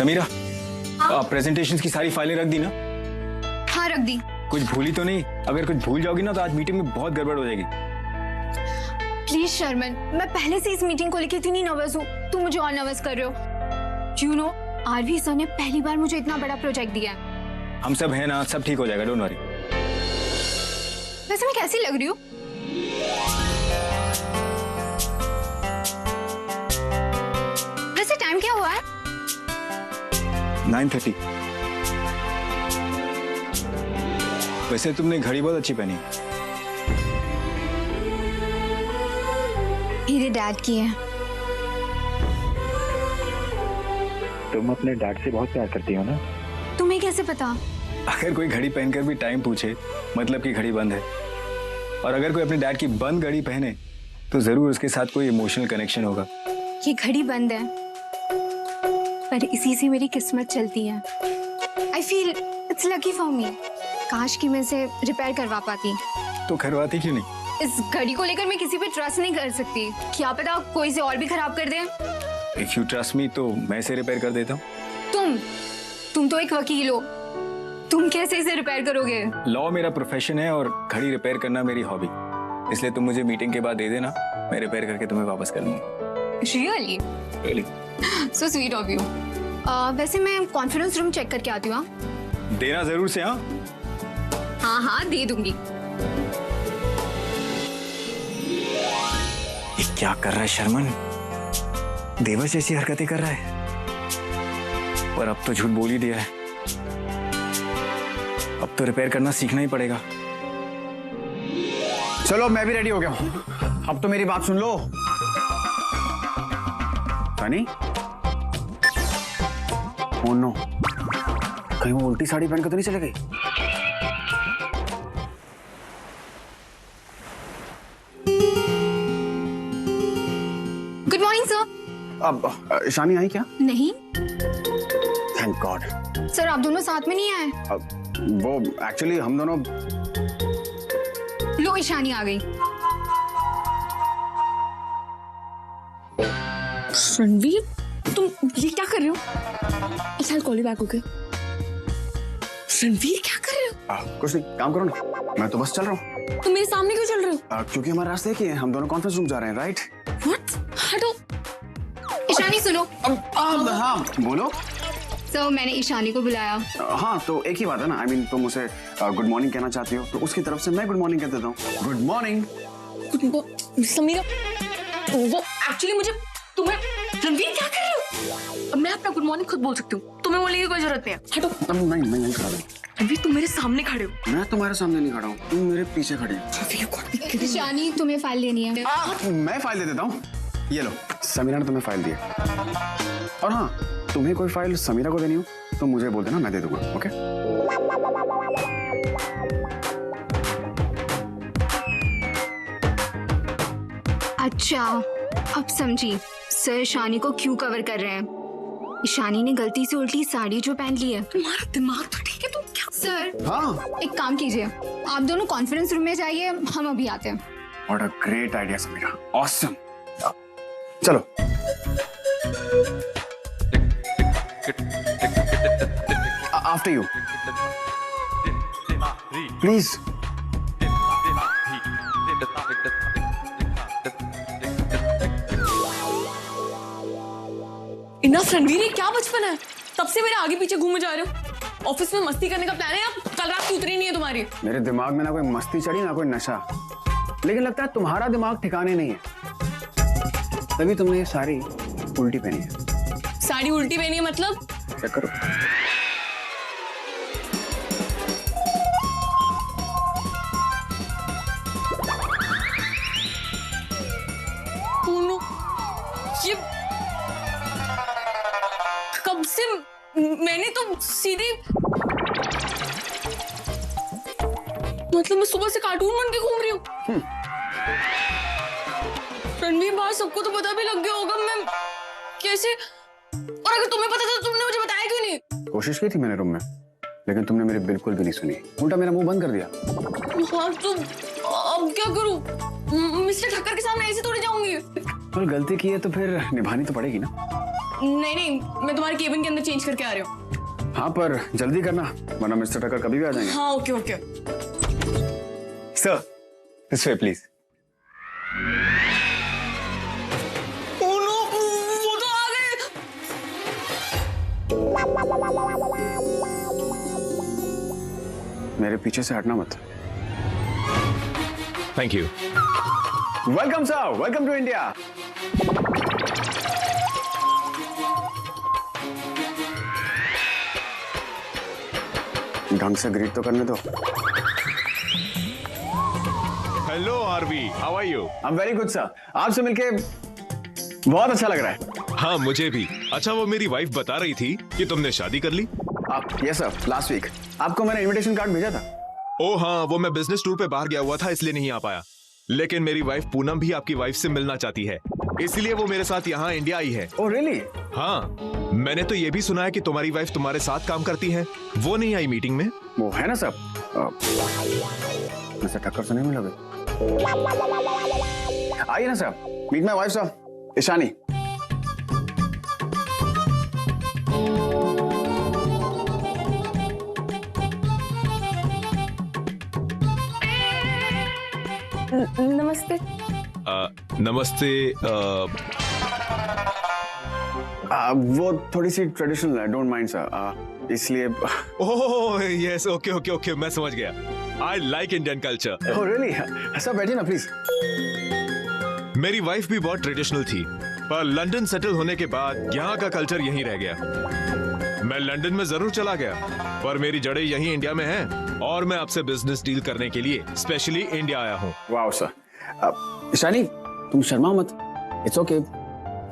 Samira, presentations की सारी फाइलें रख दी ना? हाँ रख दी। कुछ भूली तो नहीं? अगर कुछ भूल जाओगी ना तो आज मीटिंग में बहुत गड़बड़ हो जाएगी। प्लीज शर्मन, मैं पहले से इस मीटिंग को लेकर इतनी नर्वस हूँ, तुम मुझे और नर्वस कर रहे हो। यू नो, आरवी सर ने पहली बार मुझे इतना बड़ा प्रोजेक्ट दिया है। हम सब हैं ना, सब ठीक हो जाएगा, डोंट वरी। वैसे मैं कैसी लग रही हूँ? वैसे टाइम क्या हुआ है? 9:30। वैसे तुमने घड़ी बहुत अच्छी पहनी है। मेरे डैड की है। तुम अपने डैड से बहुत प्यार करती हो ना? तुम्हें कैसे पता? अगर कोई घड़ी पहनकर भी टाइम पूछे मतलब कि घड़ी बंद है, और अगर कोई अपने डैड की बंद घड़ी पहने तो जरूर उसके साथ कोई इमोशनल कनेक्शन होगा। ये घड़ी बंद है पर इसी से मेरी किस्मत चलती है। I feel it's lucky for me. काश कि मैं इसे रिपेयर करवा पाती। तो करवाती क्यों नहीं? इस घड़ी को लेकर मैं किसी पे ट्रस्ट नहीं कर सकती, क्या पता कोई इसे और भी खराब कर दे। इफ यू ट्रस्ट मी तो मैं इसे रिपेयर कर देता हूँ। तुम तो एक वकील हो, तुम कैसे इसे रिपेयर करोगे? लॉ मेरा प्रोफेशन है और घड़ी रिपेयर करना मेरी हॉबी, इसलिए तुम मुझे मीटिंग के बाद दे देना, मैं रिपेयर करके तुम्हें वापस कर दूंगा। Really? So sweet of you. वैसे मैं कॉन्फ्रेंस रूम चेक करके आती हूँ। देना जरूर से। हाँ हाँ दे दूंगी। ये क्या कर रहा है शर्मन? देवस जैसी हरकतें कर रहा है, पर अब तो झूठ बोल ही दिया है। अब तो रिपेयर करना सीखना ही पड़ेगा। चलो मैं भी रेडी हो गया हूँ, अब तो मेरी बात सुन लो। सनी, ओह नो, कहीं वो उल्टी साड़ी पहन के तो नहीं चले गई? Good morning sir. अब ईशानी आई क्या? नहीं। Thank God. सर आप दोनों साथ में नहीं आए? वो एक्चुअली हम दोनों। लो ईशानी आ गई। रणवीर, तुम ये क्या कर रहे हो? अच्छा कॉल बैक हो गए। रणवीर क्या कर रहे हो? कुछ नहीं, काम करो ना, मैं तो बस चल रहा हूँ। तुम मेरे सामने क्यों चल रहे हो? क्योंकि हमारे रास्ते एक ही है, हम दोनों कॉन्फ्रेंस रूम जा रहे हैं, राइट? व्हाट? हटो। ईशानी सुनो। हाँ बोलो। सर मैंने ईशानी को बुलाया। हाँ तो एक ही बात है ना, आई मीन तुम उसे गुड मॉर्निंग कहना चाहती हो तो उसकी तरफ से मैं गुड मॉर्निंग कह देता हूँ। Good morning. समीरा, वो एक्चुअली मुझे तुम्हें। रणवीर क्या कर रहे हो? मैं अपना गुड मॉर्निंग खुद बोल सकती हूँ, तुम्हें बोलने की कोई जरूरत नहीं है। हटो। नहीं मैं नहीं खड़ा हूँ। रणवीर तुम मेरे सामने खड़े हो। मैं तुम्हारे सामने नहीं खड़ा हूँ, तुम मेरे पीछे खड़ी हो। ईशानी तुम्हें फाइल लेनी है। मैं फाइल दे देता हूँ, ये लो। समीरा ने तुम्हें फाइल दी, और हाँ तुम्हें कोई फाइल समीरा को देनी हो तो मुझे बोल देना, मैं दे दूंगा। ओके? अच्छा अब समझी सर ईशानी को क्यों कवर कर रहे हैं। ईशानी ने गलती से उल्टी साड़ी जो पहन ली है। तुम्हारा दिमाग तो ठीक है, तुम क्या? सर हाँ एक काम कीजिए, आप दोनों कॉन्फ्रेंस रूम में जाइए, हम अभी आते हैं। What a great idea Samira, awesome. चलो। After you please. Enough Ranveer, ये क्या बचपन है? तब से मेरे आगे पीछे घूमे जा रहे हो। ऑफिस में मस्ती करने का प्लान है, अब कल रात की उतरी नहीं है तुम्हारी। मेरे दिमाग में ना कोई मस्ती चढ़ी ना कोई नशा, लेकिन लगता है तुम्हारा दिमाग ठिकाने नहीं है, तभी तुमने ये साड़ी उल्टी पहनी है। साड़ी उल्टी पहनी है मतलब? चेक करो। ये कब से? मैंने तो सीधे, मतलब मैं सुबह से कार्टून बन के घूम रही हूँ। रणवीर बाहर सबको तो पता भी लग गया होगा, मैं कैसे? और अगर तुम्हें पता था तो तुमने मुझे बताया क्यों नहीं? कोशिश की थी मैंने रूम में, लेकिन तुमने मेरी बिल्कुल भी नहीं सुनी, उल्टा मेरा मुंह बंद कर दिया। हाँ तो अब क्या करूं? मिस्टर ठक्कर के सामने ऐसे थोड़ी जाऊंगी। तो गलती की है तो फिर निभानी तो पड़ेगी ना। नहीं नहीं, मैं तुम्हारे केबिन के अंदर चेंज करके आ रही हूँ। हाँ पर जल्दी करना, वरना मिस्टर टकर कभी भी आ जाएंगे। हाँ okay okay. Sir this way please. Oh no, वो तो आ गए। मेरे पीछे से हटना मत। Thank you. Welcome sir, welcome to India. ढंग से ग्रीट तो करने दो। Hello RV, how are you? I am very good sir, आपसे मिलके बहुत अच्छा लग रहा है। हाँ मुझे भी। अच्छा वो मेरी वाइफ बता रही थी कि तुमने शादी कर ली। यस सर, लास्ट वीक आपको मैंने इनविटेशन कार्ड भेजा था। ओ हाँ, वो मैं बिजनेस टूर पे बाहर गया हुआ था इसलिए नहीं आ पाया। लेकिन मेरी वाइफ पूनम भी आपकी वाइफ से मिलना चाहती है, इसलिए वो मेरे साथ यहाँ इंडिया आई है। Oh really? हाँ, मैंने तो ये भी सुना है कि तुम्हारी वाइफ तुम्हारे साथ काम करती है। वो नहीं आई मीटिंग में? वो है ना सर, मिस्टर टक्कर से नहीं मिलोगे? आइए ना sir, meet my wife sir, Ishani. नमस्ते। नमस्ते। वो थोड़ी सी ट्रेडिशनल है, डोंट माइंड सर, इसलिए। Oh yes, okay okay okay, मैं समझ गया। I like Indian culture. Oh really? Sir बैठिए ना प्लीज। मेरी वाइफ भी बहुत ट्रेडिशनल थी, पर लंदन सेटल होने के बाद यहाँ का कल्चर यहीं रह गया। मैं लंदन में जरूर चला गया, पर मेरी जड़ें यहीं इंडिया में हैं और मैं आपसे बिजनेस डील करने के लिए स्पेशली इंडिया आया हूँ। Wow sir. ईशानी तुम शर्मा मत, इट्स ओके।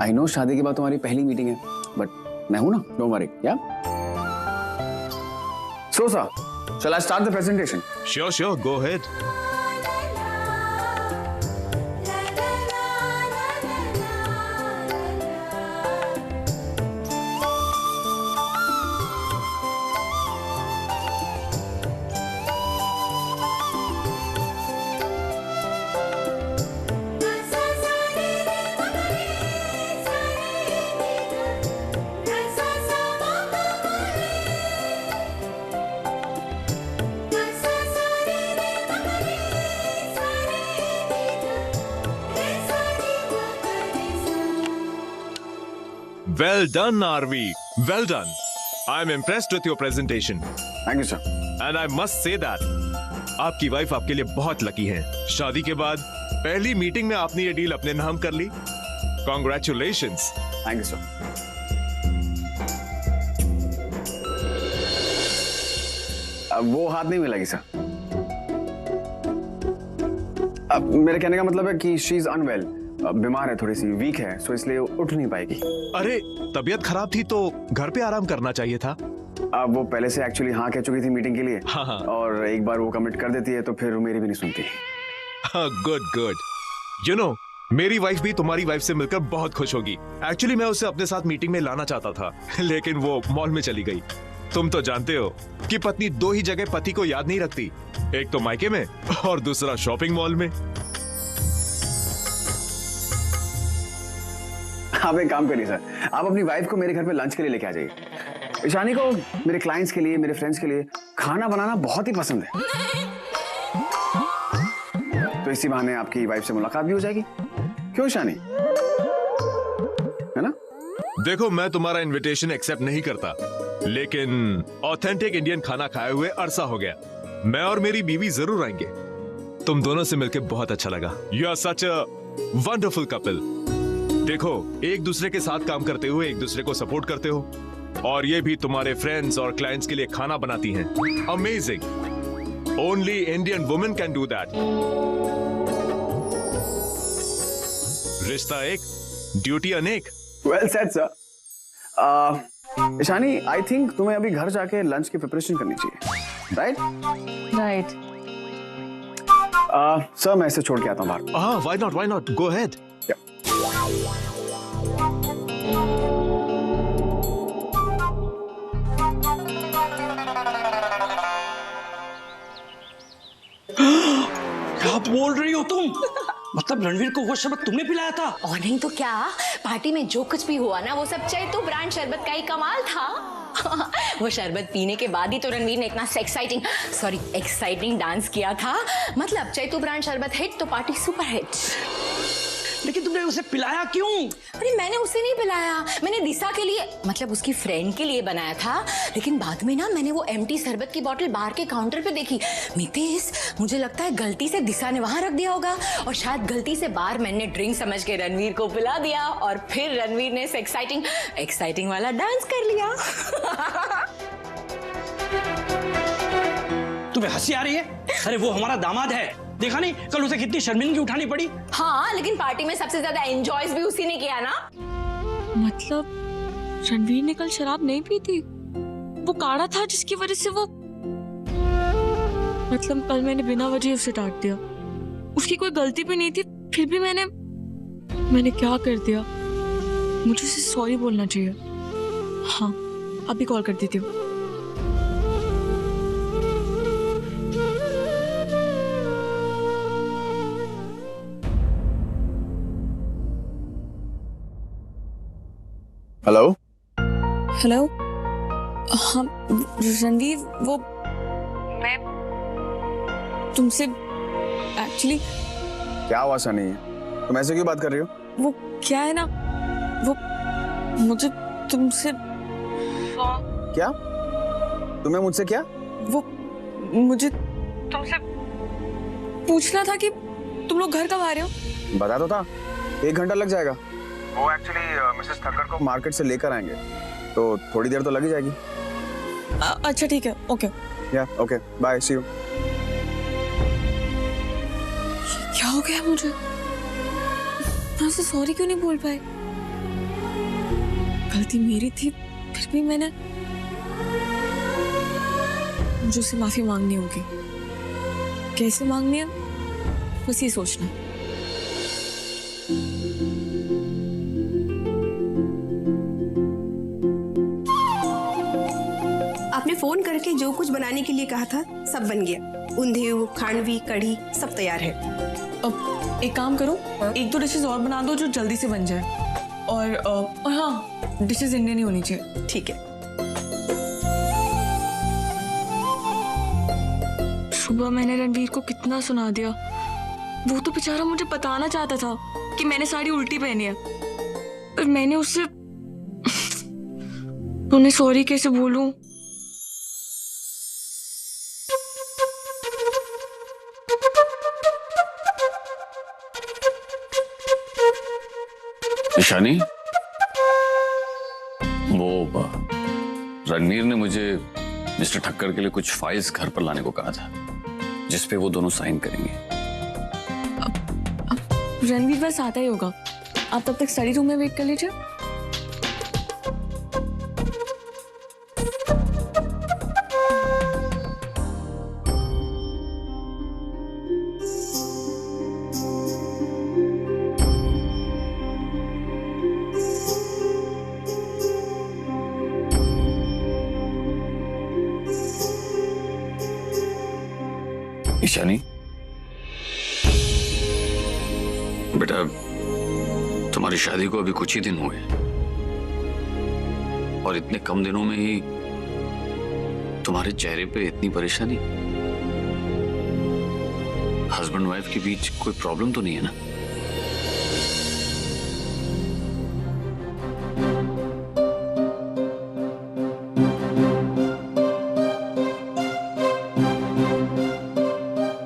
आई नो शादी के बाद तुम्हारी पहली मीटिंग है, बट मैं हूं ना, don't worry. Yeah so sir, shall I start the presentation? Sure sure, go ahead. Well done, RV. Well done. I'm impressed with your presentation. Thank you sir. And I must say that आपकी wife आपके लिए बहुत lucky है। शादी के बाद पहली meeting में आपने ये डील अपने नाम कर ली। Congratulations. Thank you sir. अब वो हाथ नहीं मिलेगी सर। अब मेरे कहने का मतलब है कि शी इज अनवेल, बीमार है, थोड़ी सी वीक है, सो इसलिए उठ नहीं पाएगी। अरे तबीयत खराब थी तो घर पे आराम करना चाहिए था। अब वो पहले से एक्चुअली हाँ कह चुकी थी मीटिंग के लिए। हाँ, हाँ। और एक बार वो कमिट कर देती है तो फिर मेरी भी नहीं सुनती। Good good. यू नो मेरी वाइफ भी तुम्हारी वाइफ से मिलकर बहुत खुश होगी। एक्चुअली मैं उसे अपने साथ मीटिंग में लाना चाहता था, लेकिन वो मॉल में चली गई। तुम तो जानते हो कि पत्नी दो ही जगह पति को याद नहीं रखती, एक तो मायके में और दूसरा शॉपिंग मॉल में। आप एक काम करिए सर, आप अपनी वाइफ को मेरे घर पे लंच के लिए लेके आ जाइए। ईशानी को मेरे क्लाइंट्स के लिए, मेरे फ्रेंड्स के लिए खाना बनाना बहुत ही पसंद है, तो इसी बहाने आपकी वाइफ से मुलाकात भी हो जाएगी। क्यों ईशानी, है ना? देखो मैं तुम्हारा इनविटेशन एक्सेप्ट नहीं करता, लेकिन ऑथेंटिक इंडियन खाना खाए हुए अरसा हो गया। मैं और मेरी बीवी जरूर आएंगे। तुम दोनों से मिलकर बहुत अच्छा लगा। You are such a wonderful couple. देखो एक दूसरे के साथ काम करते हुए एक दूसरे को सपोर्ट करते हो, और ये भी तुम्हारे फ्रेंड्स और क्लाइंट्स के लिए खाना बनाती हैं। Amazing. Only Indian women can do that. रिश्ता एक, ड्यूटी अनेक। Well said sir. Ishani I think तुम्हें अभी घर जाके लंच की प्रिपरेशन करनी चाहिए, राइट? राइट। सर मैं इसे छोड़ के आता हूँ बाहर। हाँ, व्हाई नॉट, गो अहेड। क्या बोल रही हो तुम? मतलब रणवीर को वो शरबत तुमने पिलाया था? और नहीं तो क्या, पार्टी में जो कुछ भी हुआ ना वो सब चैतू ब्रांड शरबत का ही कमाल था। वो शरबत पीने के बाद ही तो रणवीर ने इतना एक्साइटिंग डांस किया था। मतलब चैतू ब्रांड शरबत हिट तो पार्टी सुपर हिट। लेकिन तुमने उसे पिलाया क्यों? अरे मैंने उसे नहीं पिलाया, मैंने दिशा के लिए, मतलब उसकी फ्रेंड के लिए बनाया था। लेकिन बाद में ना मैंने वो एम्प्टी शरबत की बोतल बाहर के काउंटर पे देखी। मितेश, मुझे लगता है गलती से दिशा ने वहां रख दिया होगा और शायद गलती से बार मैंने ड्रिंक समझ के रणवीर को पिला दिया और फिर रणवीर ने एक्साइटिंग वाला डांस कर लिया। तुम्हें हंसी आ रही है? अरे वो हमारा दामाद है, देखा नहीं कल उसे कितनी शर्मिंदगी उठानी पड़ी। हाँ, लेकिन पार्टी में सबसे ज्यादा एंजॉयज भी उसी ने किया ना। मतलब रणवीर ने कल शराब नहीं पी थी, वो काढ़ा था जिसकी वजह से वो, मतलब कल मैंने बिना वजह उसे डांट दिया। उसकी कोई गलती भी नहीं थी, फिर भी मैंने क्या कर दिया। मुझे उसे सॉरी बोलना चाहिए। हाँ, अभी कॉल कर देती हूँ। हेलो हेलो, हाँ रणवीर, वो मैं तुमसे एक्चुअली। क्या हुआ सनी, तुम ऐसे क्यों बात कर रही हो? वो क्या है ना, वो मुझे तुमसे। क्या? तुम्हें मुझसे क्या? वो मुझे तुमसे पूछना था कि तुम लोग घर कब आ रहे हो? बता तो था, 1 घंटा लग जाएगा। वो एक्चुअली मिसेस ठक्कर को मार्केट से लेकर आएंगे, तो थोड़ी देर तो लग ही जाएगी। अच्छा ठीक है, ओके। या ओके, बाय, सी यू। क्या हो गया मुझे? मैं उसे सॉरी क्यों नहीं बोल पाई? गलती मेरी थी, फिर भी मुझे उससे माफी मांगनी होगी। कैसे मांगनी है बस ये सोचना। आपने फोन करके जो कुछ बनाने के लिए कहा था सब बन गया। ऊंधियू, खांडवी, कढ़ी सब तैयार है। अब एक काम करो, 1-2 डिशेस और बना दो जो जल्दी से बन जाए। और हाँ, डिशेस इंडियन ही होनी चाहिए। ठीक है। सुबह मैंने रणवीर को कितना सुना दिया। वो तो बेचारा मुझे बताना चाहता था कि मैंने साड़ी उल्टी पहनी है, पर मैंने उससे उन्हें सॉरी कैसे बोलूं? ईशानी, वो रणवीर ने मुझे मिस्टर ठक्कर के लिए कुछ फाइल्स घर पर लाने को कहा था, जिस पे वो दोनों साइन करेंगे। रणवीर बस आता ही होगा, आप तब तक स्टडी रूम में वेट कर लीजिए। ईशानी बेटा, तुम्हारी शादी को अभी कुछ ही दिन हुए और इतने कम दिनों में ही तुम्हारे चेहरे पे इतनी परेशानी। हस्बैंड वाइफ के बीच कोई प्रॉब्लम तो नहीं है ना?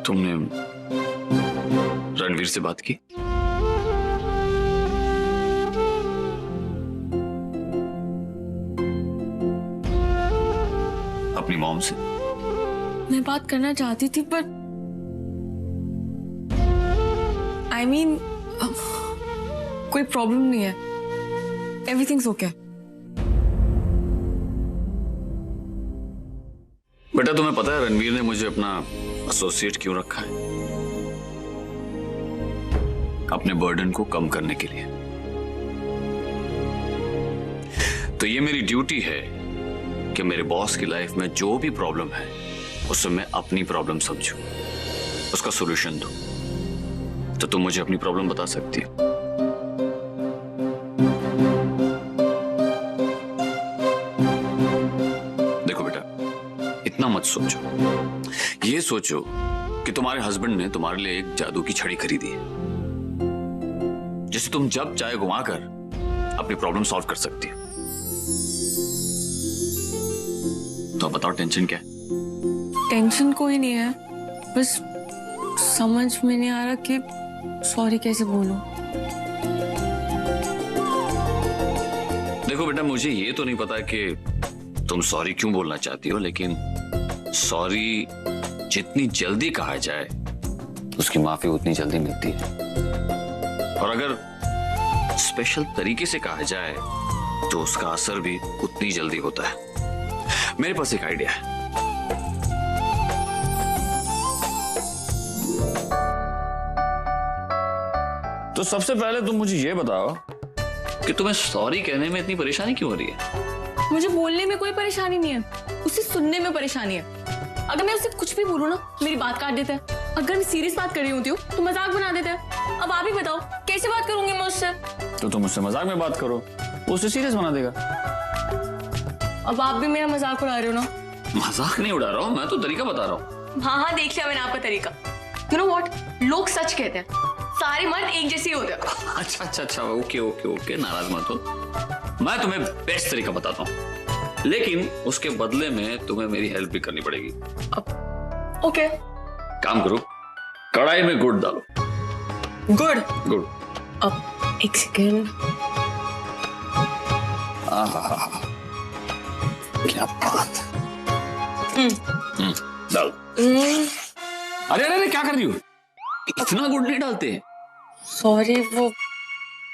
तुमने रणवीर से बात की? अपनी मॉम से? मैं बात करना चाहती थी, पर आई मीन कोई प्रॉब्लम नहीं है, एवरीथिंग्स ओके। बेटा, तुम्हें पता है रणवीर ने मुझे अपना एसोसिएट क्यों रखा है? अपने बर्डन को कम करने के लिए। तो ये मेरी ड्यूटी है कि मेरे बॉस की लाइफ में जो भी प्रॉब्लम है उसे मैं अपनी प्रॉब्लम समझूं, उसका सॉल्यूशन दूं। तो तुम मुझे अपनी प्रॉब्लम बता सकती हो। देखो बेटा, इतना मत सोचो। ये सोचो कि तुम्हारे हस्बैंड ने तुम्हारे लिए एक जादू की छड़ी खरीदी है, जिसे तुम जब चाहे घुमाकर अपनी प्रॉब्लम सॉल्व कर सकती हो। तो बताओ टेंशन क्या है? टेंशन कोई नहीं है, बस समझ में नहीं आ रहा कि सॉरी कैसे बोलूं। देखो बेटा, मुझे ये तो नहीं पता कि तुम सॉरी क्यों बोलना चाहती हो, लेकिन सॉरी जितनी जल्दी कहा जाए उसकी माफी उतनी जल्दी मिलती है, और अगर स्पेशल तरीके से कहा जाए तो उसका असर भी उतनी जल्दी होता है। मेरे पास एक आइडिया है। तो सबसे पहले तुम मुझे ये बताओ कि तुम्हें सॉरी कहने में इतनी परेशानी क्यों हो रही है? मुझे बोलने में कोई परेशानी नहीं है, उसे सुनने में परेशानी है। अगर मैं उसे कुछ भी बोलूं ना, मेरी बात काट देता है। अगर मैं सीरियस बात कर रही होती हूँ तो मजाक बना देता है। अब आप ही बताओ, कैसे बात करूंगी मैं उससे? तो तुम उससे मजाक में बात करो, उसे सीरियस बना देगा। अब आप भी मेरा मजाक उड़ा रहे हो ना? मजाक नहीं उड़ा रहा हूँ, मैं तो तरीका बता रहा हूँ। हाँ, देख लिया मैंने आपका तरीका। यू नो व्हाट, लोग सच कहते हैं, सारे मर्द एक जैसे ही होते हैं। अच्छा, ओके, नाराज मत हो। मैं तुम्हें बेस्ट तरीका बताता हूँ, लेकिन उसके बदले में तुम्हें मेरी हेल्प भी करनी पड़ेगी। ओके। काम करो, कढ़ाई में गुड़ डालो। गुड़। अब एक सेकेंड। क्या बात। डालो। अरे क्या कर रही हो? इतना गुड़ नहीं डालते। सॉरी, वो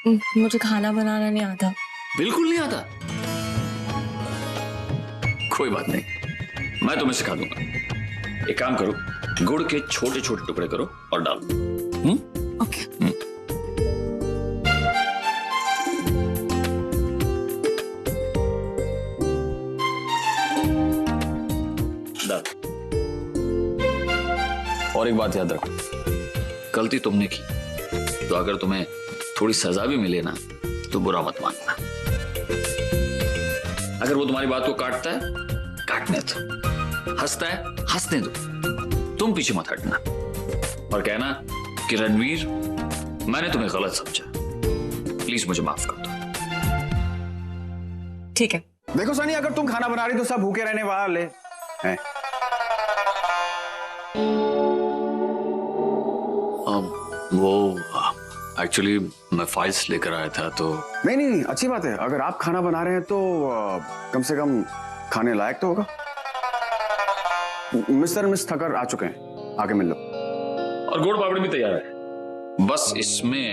मुझे खाना बनाना नहीं आता। बिल्कुल नहीं आता? कोई बात नहीं, मैं तुम्हें सिखा दूंगा। एक काम करो, गुड़ के छोटे छोटे टुकड़े करो और डालो। ओके। डाल। और एक बात याद रखो, गलती तुमने की तो अगर तुम्हें थोड़ी सजा भी मिले ना तो बुरा मत मानना। अगर वो तुम्हारी बात को काटता है, काटने दो। हंसता है, हंसने दो। तुम पीछे मत हटना और कहना कि रणवीर, मैंने तुम्हें गलत समझा, प्लीज मुझे माफ कर दो। ठीक है। देखो सनी, अगर तुम खाना बना रही तो सब भूखे रहने वाले हैं। वो एक्चुअली मैं फाइल्स लेकर आया था तो। नहीं, अच्छी बात है। अगर आप खाना बना रहे हैं तो कम से कम खाने लायक तो होगा। मिस्टर मिस ठक्कर आ चुके हैं, आके मिल लो। और गुड़ पापड़ी भी तैयार है, बस इसमें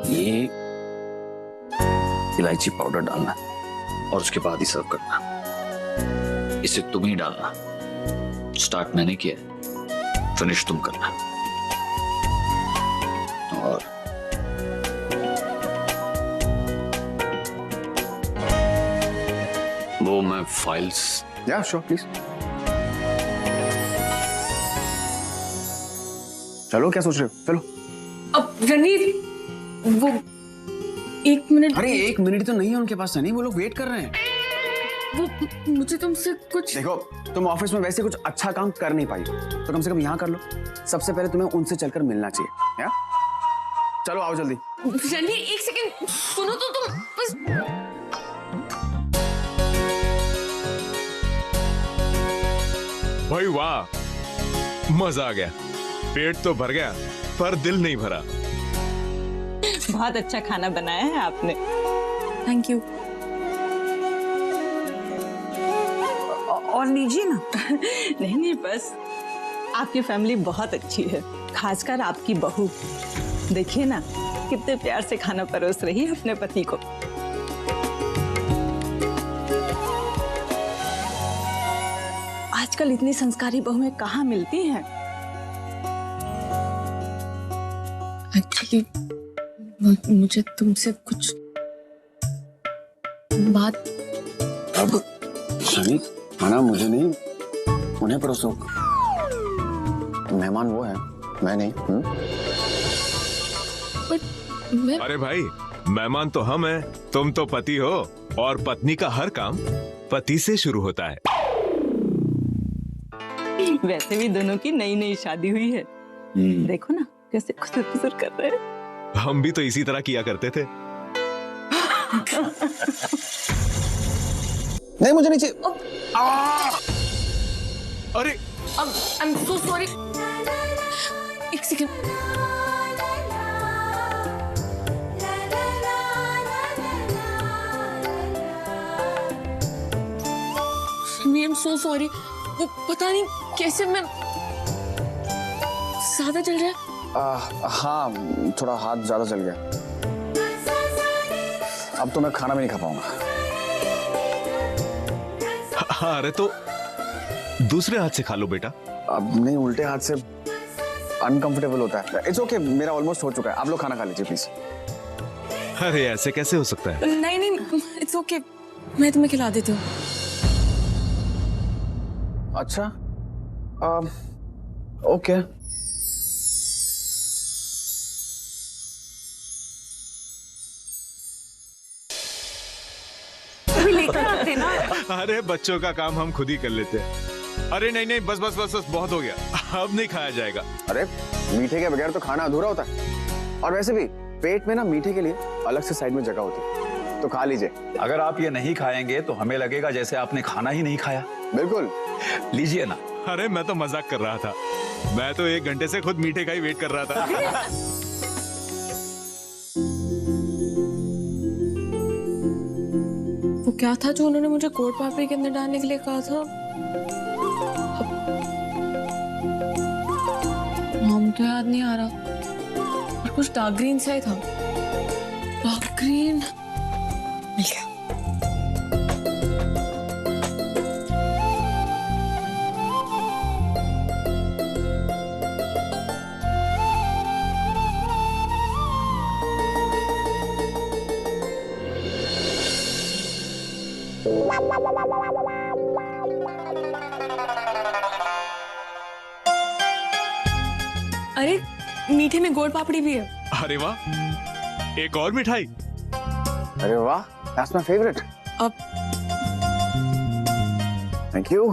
ये इलायची पाउडर डालना और उसके बाद ही सर्व करना। इसे तुम ही डालना। स्टार्ट मैंने किया, फिनिश तुम करना। और वो मैं फाइल्स। या श्योर, प्लीज। चलो, क्या सोच रहे हो? चलो। अब रणवीर, वो 1 मिनट। अरे 1 मिनट तो नहीं है उनके पास सनी, वो लोग वेट कर रहे हैं। वो मुझे तुमसे कुछ। देखो, तुम ऑफिस में वैसे कुछ अच्छा काम कर नहीं पाई तो कम से कम यहाँ कर लो। सबसे पहले तुम्हें उनसे चलकर मिलना चाहिए। या चलो, आओ जल्दी। रणवीर, 1 सेकेंड सुनो तो तुम बस। भाई वाह, मजा आ गया। पेट तो भर गया पर दिल नहीं भरा। बहुत अच्छा खाना बनाया है आपने। Thank you. और लीजिए ना। नहीं, बस आपकी फैमिली बहुत अच्छी है, खासकर आपकी बहू। देखिए ना कितने प्यार से खाना परोस रही है अपने पति को। आजकल इतनी संस्कारी बहुएं कहाँ मिलती हैं? एक्चुअली मुझे तुमसे कुछ बात। अब सनी, खाना मुझे नहीं, उन्हें परोसो। मेहमान वो है, मैं नहीं। मैं अरे भाई, मेहमान तो हम हैं, तुम तो पति हो और पत्नी का हर काम पति से शुरू होता है। वैसे भी दोनों की नई नई शादी हुई है। देखो ना कैसे खुसर खुसर कर रहे हैं। हम भी तो इसी तरह किया करते थे। नहीं मुझे नहीं चाहिए। अरे आई एम सो सॉरी। एक second. I am so sorry. वो पता नहीं कैसे मैं ज्यादा चल रहा है। हाँ थोड़ा हाथ ज्यादा चल गया। अब तो मैं खाना भी नहीं खा पाऊंगा। हाँ, अरे तो दूसरे हाथ से खा लो बेटा। अब नहीं, उल्टे हाथ से अनकंफर्टेबल होता है। इट्स ओके, मेरा ऑलमोस्ट हो चुका है। आप लोग खाना खा लीजिए प्लीज। अरे ऐसे कैसे हो सकता है? नहीं नहीं, इट्स ओके, मैं तुम्हें खिला देती हूँ। अच्छा ओके। लेकर आते ना। अरे बच्चों का काम हम खुद ही कर लेते हैं। अरे नहीं नहीं, बस बस बस बस, बहुत हो गया, अब नहीं खाया जाएगा। अरे मीठे के बगैर तो खाना अधूरा होता है। और वैसे भी पेट में ना मीठे के लिए अलग से साइड में जगह होती है, तो खा लीजिए। अगर आप ये नहीं खाएंगे तो हमें लगेगा जैसे आपने खाना ही नहीं खाया। बिल्कुल, लीजिए ना। अरे मैं तो मजाक कर रहा था, मैं तो 1 घंटे से खुद मीठे का ही वेट कर रहा था। वो क्या था जो उन्होंने मुझे गोड़ पापड़ी के अंदर डालने के लिए कहा था? नाम तो याद नहीं आ रहा, और कुछ डार्क ग्रीन सा ही था। डार्क ग्रीन मिल गया। अरे मीठे में गोड़ पापड़ी भी है। अरे वाह, एक और मिठाई। अरे वाह, दैट्स माय फेवरेट। अब थैंक यू।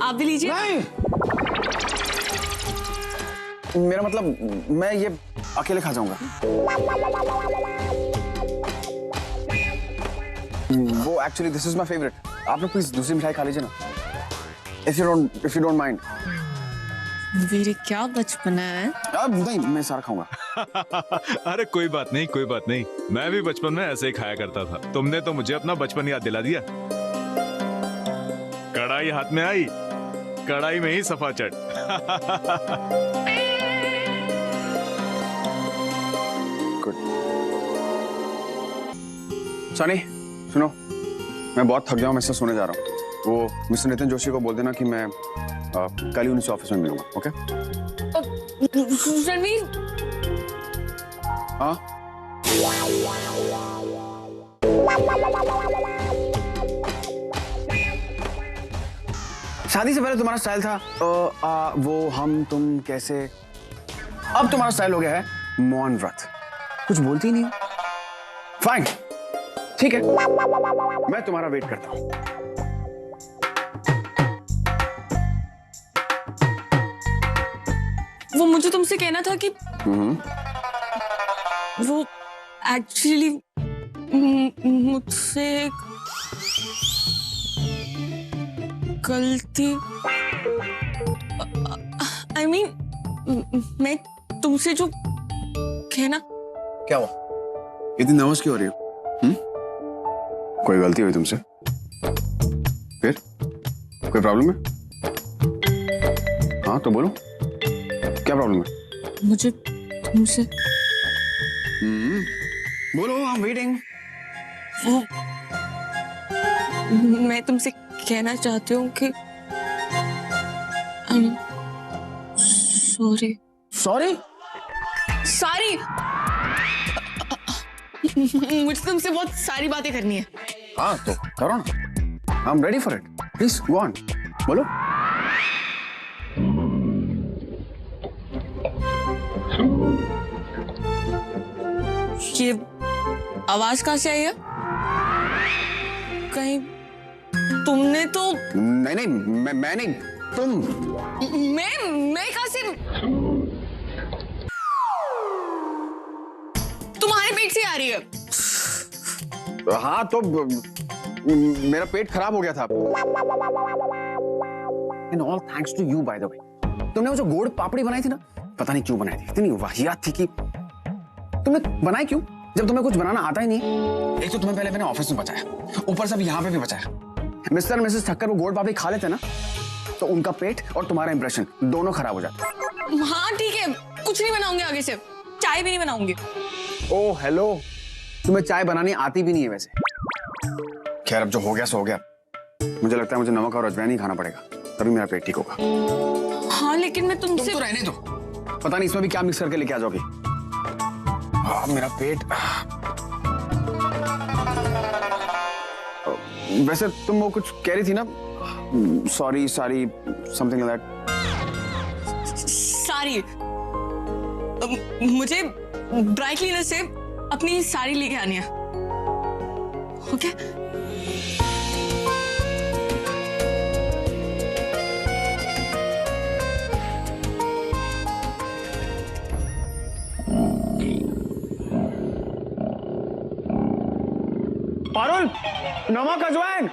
आप भी लीजिए। नहीं, मेरा मतलब मैं ये अकेले खा जाऊंगा। वो actually this is my favourite. आप लोग प्लीज दूसरी मिठाई खा लीजिए ना, इफ यू डोंट माइंड। मेरे क्या बचपना है। अब नहीं, मैं सारा खाऊंगा। अरे कोई बात नहीं, कोई बात नहीं, मैं भी बचपन में ऐसे ही खाया करता था। तुमने तो मुझे अपना बचपन याद दिला दिया। कढ़ाई हाथ में आई, कढ़ाई में ही सफा चट। गुड। सनी सुनो, मैं बहुत थक गया हूँ, मैं इससे सोने जा रहा हूँ। वो मिस्टर नितिन जोशी को बोल देना कि मैं कल ही उनसे ऑफिस में मिलूंगा। ओके? रणवीर। हाँ शादी से पहले तुम्हारा स्टाइल था वो हम तुम कैसे। अब तुम्हारा स्टाइल हो गया है मौन व्रत, कुछ बोलती ही नहीं। फाइन, ठीक है, मैं तुम्हारा वेट करता हूं। वो मुझे तुमसे कहना था कि वो एक्चुअली मुझसे गलती, I mean, मैं तुमसे जो कहना। क्या हुआ, इतनी नर्वस क्यों हो रही हो? कोई गलती हुई तुमसे? फिर कोई प्रॉब्लम है? हाँ तो बोलो, क्या प्रॉब्लम है? मुझे तुमसे बोलो, आई एम वेटिंग। मैं तुमसे कहना चाहती हूँ कि सॉरी। सॉरी? सॉरी। मुझे तुमसे बहुत सारी बातें करनी है। हाँ तो करो ना, I am ready for it, please go on, बोलो। ये आवाज कहाँ से आई है? कहीं तुमने तो नहीं, मैं नहीं, तुम। मैं कहाँ से? तुम्हारे पेट से आ रही है। हाँ तो मेरा पेट खराब हो गया था। And all thanks to you by the way। तुमने वो जो गोड़ पापड़ी बनाई थी ना, पता नहीं क्यों बनाई थी, इतनी वाहियात थी कि तुमने बनाई क्यों जब तुम्हें कुछ बनाना आता ही नहीं। एक तो तुम्हें पहले मैंने ऑफिस में बचाया, ऊपर से अब यहाँ पे भी बचाया। मिस्टर और मिसेस ठक्कर वो गोड़ पापड़ी खा लेते ना तो उनका पेट और तुम्हारा इंप्रेशन दोनों खराब हो जाते। हाँ ठीक है, कुछ नहीं बनाऊंगी आगे से, चाय भी नहीं बनाऊंगी। ओ हेलो, तुम्हें चाय बनानी आती भी नहीं है वैसे। खैर अब जो हो गया सो हो गया। मुझे लगता है मुझे नमक और अजवाइन ही खाना पड़ेगा, तभी मेरा पेट ठीक होगा। हाँ लेकिन मैं तुमसे तुम तो रहने दो, पता नहीं इसमें भी क्या मिक्स करके लेके आ जाओगी। मेरा पेट। वैसे तुम वो कुछ कह रही थी ना, सॉरी समथिंग लाइक दैट। सारी मुझे ड्राई क्लीनर से अपनी साड़ी लेके आनी है, ओके? पारुल, नमक अजवाइन।